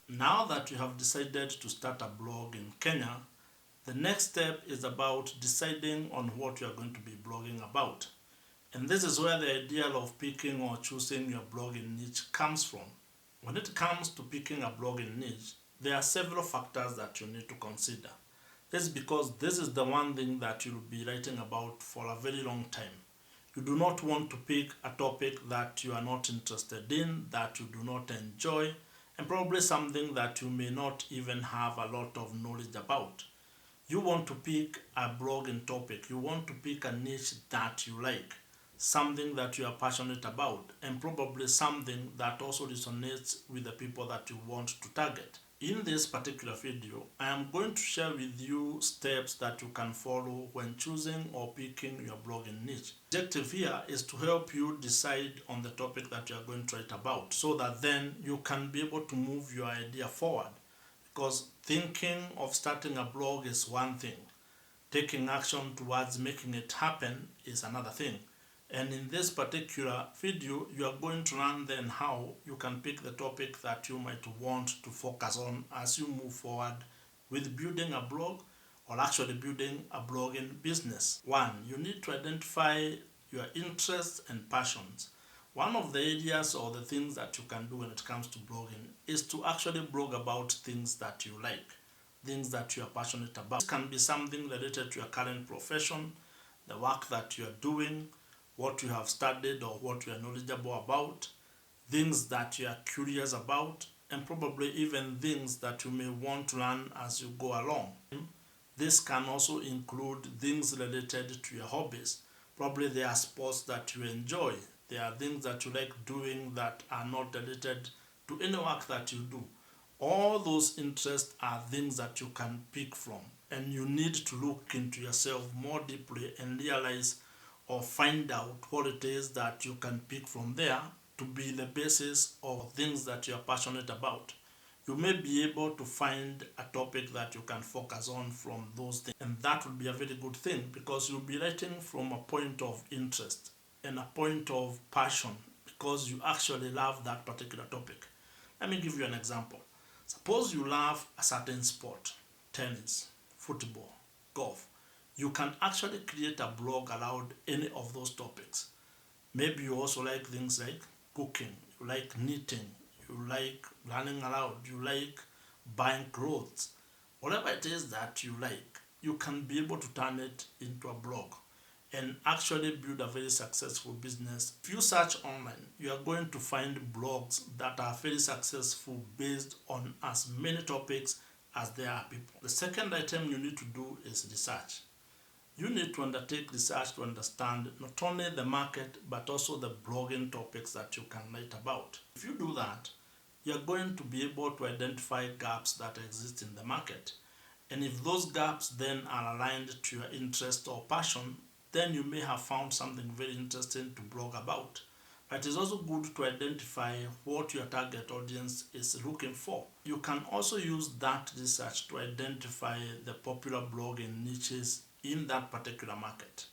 Now that you have decided to start a blog in Kenya, the next step is about deciding on what you are going to be blogging about. And this is where the idea of picking or choosing your blogging niche comes from. When it comes to picking a blogging niche, there are several factors that you need to consider. This is because this is the one thing that you'll be writing about for a very long time. You do not want to pick a topic that you are not interested in, that you do not enjoy, and probably something that you may not even have a lot of knowledge about. You want to pick a blogging topic, you want to pick a niche that you like, something that you are passionate about, and probably something that also resonates with the people that you want to target. In this particular video, I am going to share with you steps that you can follow when choosing or picking your blogging niche. The objective here is to help you decide on the topic that you are going to write about so that then you can be able to move your idea forward. Because thinking of starting a blog is one thing, taking action towards making it happen is another thing. And in this particular video, you are going to learn then how you can pick the topic that you might want to focus on as you move forward with building a blog or actually building a blogging business. One, you need to identify your interests and passions. One of the areas or the things that you can do when it comes to blogging is to actually blog about things that you like, things that you are passionate about. This can be something related to your current profession, the work that you are doing, what you have studied or what you are knowledgeable about, things that you are curious about, and probably even things that you may want to learn as you go along. This can also include things related to your hobbies. Probably there are sports that you enjoy. There are things that you like doing that are not related to any work that you do. All those interests are things that you can pick from, and you need to look into yourself more deeply and realize or find out what it is that you can pick from there to be the basis of things that you are passionate about. You may be able to find a topic that you can focus on from those things, and that will be a very good thing because you'll be writing from a point of interest and a point of passion because you actually love that particular topic. Let me give you an example. Suppose you love a certain sport, tennis, football, golf. You can actually create a blog around any of those topics. Maybe you also like things like cooking, you like knitting, you like running around, you like buying clothes. Whatever it is that you like, you can be able to turn it into a blog and actually build a very successful business. If you search online, you are going to find blogs that are very successful based on as many topics as there are people. The second item you need to do is research. You need to undertake research to understand not only the market but also the blogging topics that you can write about. If you do that, you're going to be able to identify gaps that exist in the market. And if those gaps then are aligned to your interest or passion, then you may have found something very interesting to blog about. But it is also good to identify what your target audience is looking for. You can also use that research to identify the popular blogging niches in that particular market.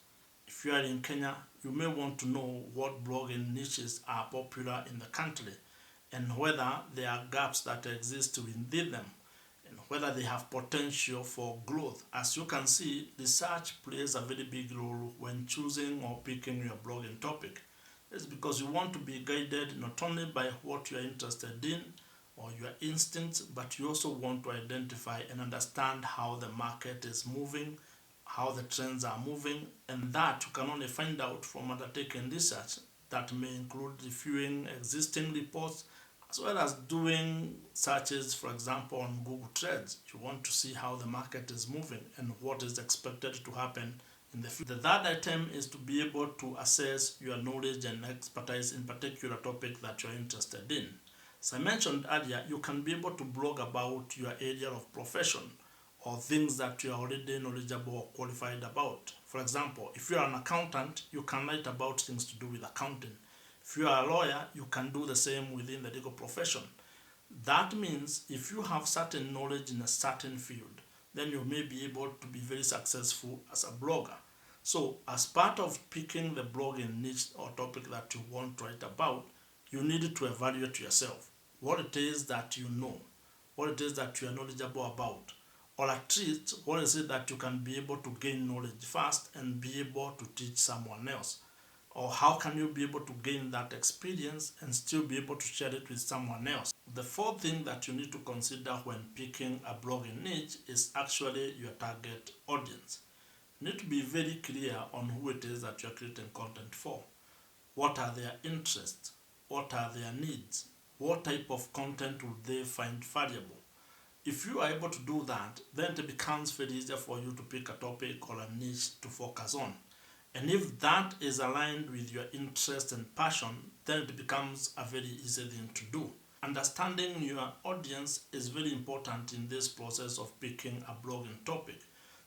If you are in Kenya, you may want to know what blogging niches are popular in the country and whether there are gaps that exist within them and whether they have potential for growth. As you can see, research plays a very big role when choosing or picking your blogging topic. It's because you want to be guided not only by what you are interested in or your instincts, but you also want to identify and understand how the market is moving, how the trends are moving, and that you can only find out from undertaking research that may include reviewing existing reports as well as doing searches, for example, on Google Trends. You want to see how the market is moving and what is expected to happen in the future. The third item is to be able to assess your knowledge and expertise in particular topic that you're interested in. As I mentioned earlier, you can be able to blog about your area of profession or things that you are already knowledgeable or qualified about. For example, if you are an accountant, you can write about things to do with accounting. If you are a lawyer, you can do the same within the legal profession. That means if you have certain knowledge in a certain field, then you may be able to be very successful as a blogger. So as part of picking the blogging niche or topic that you want to write about, you need to evaluate yourself, what it is that you know, what it is that you are knowledgeable about, or at least what is it that you can be able to gain knowledge fast and be able to teach someone else, or how can you be able to gain that experience and still be able to share it with someone else. The fourth thing that you need to consider when picking a blogging niche is actually your target audience. You need to be very clear on who it is that you are creating content for. What are their interests? What are their needs? What type of content would they find valuable? If you are able to do that, then it becomes very easier for you to pick a topic or a niche to focus on. And if that is aligned with your interest and passion, then it becomes a very easy thing to do. Understanding your audience is very important in this process of picking a blogging topic.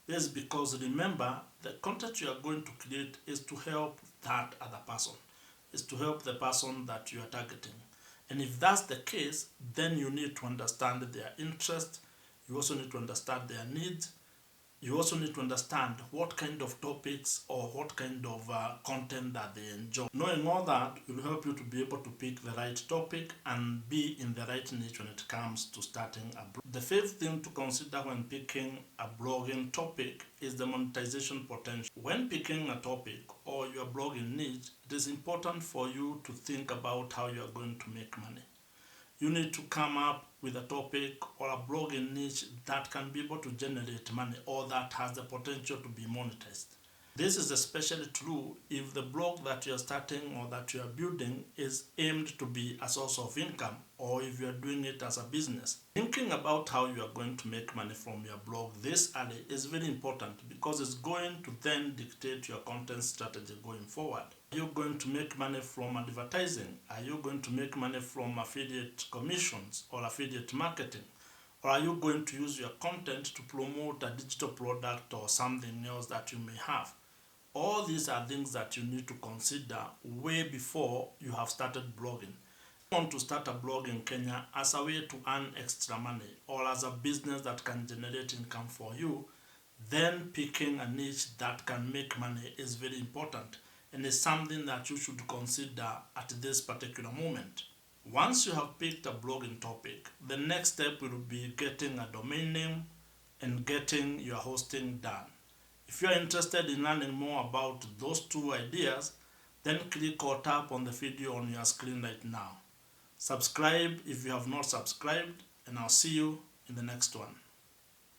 This is because, remember, the content you are going to create is to help that other person, is to help the person that you are targeting. And if that's the case, then you need to understand their interest. You also need to understand their needs. You also need to understand what kind of topics or what kind of content that they enjoy. Knowing all that will help you to be able to pick the right topic and be in the right niche when it comes to starting a blog. The fifth thing to consider when picking a blogging topic is the monetization potential. When picking a topic or your blogging niche, it is important for you to think about how you are going to make money. You need to come up with a topic or a blogging niche that can be able to generate money or that has the potential to be monetized. This is especially true if the blog that you are starting or that you are building is aimed to be a source of income, or if you are doing it as a business. Thinking about how you are going to make money from your blog this early is very important because it's going to then dictate your content strategy going forward. Are you going to make money from advertising? Are you going to make money from affiliate commissions or affiliate marketing? Or are you going to use your content to promote a digital product or something else that you may have? All these are things that you need to consider way before you have started blogging. If you want to start a blog in Kenya as a way to earn extra money or as a business that can generate income for you, then picking a niche that can make money is very important and is something that you should consider at this particular moment. Once you have picked a blogging topic, the next step will be getting a domain name and getting your hosting done. If you are interested in learning more about those two ideas, then click or tap on the video on your screen right now. Subscribe if you have not subscribed, and I'll see you in the next one.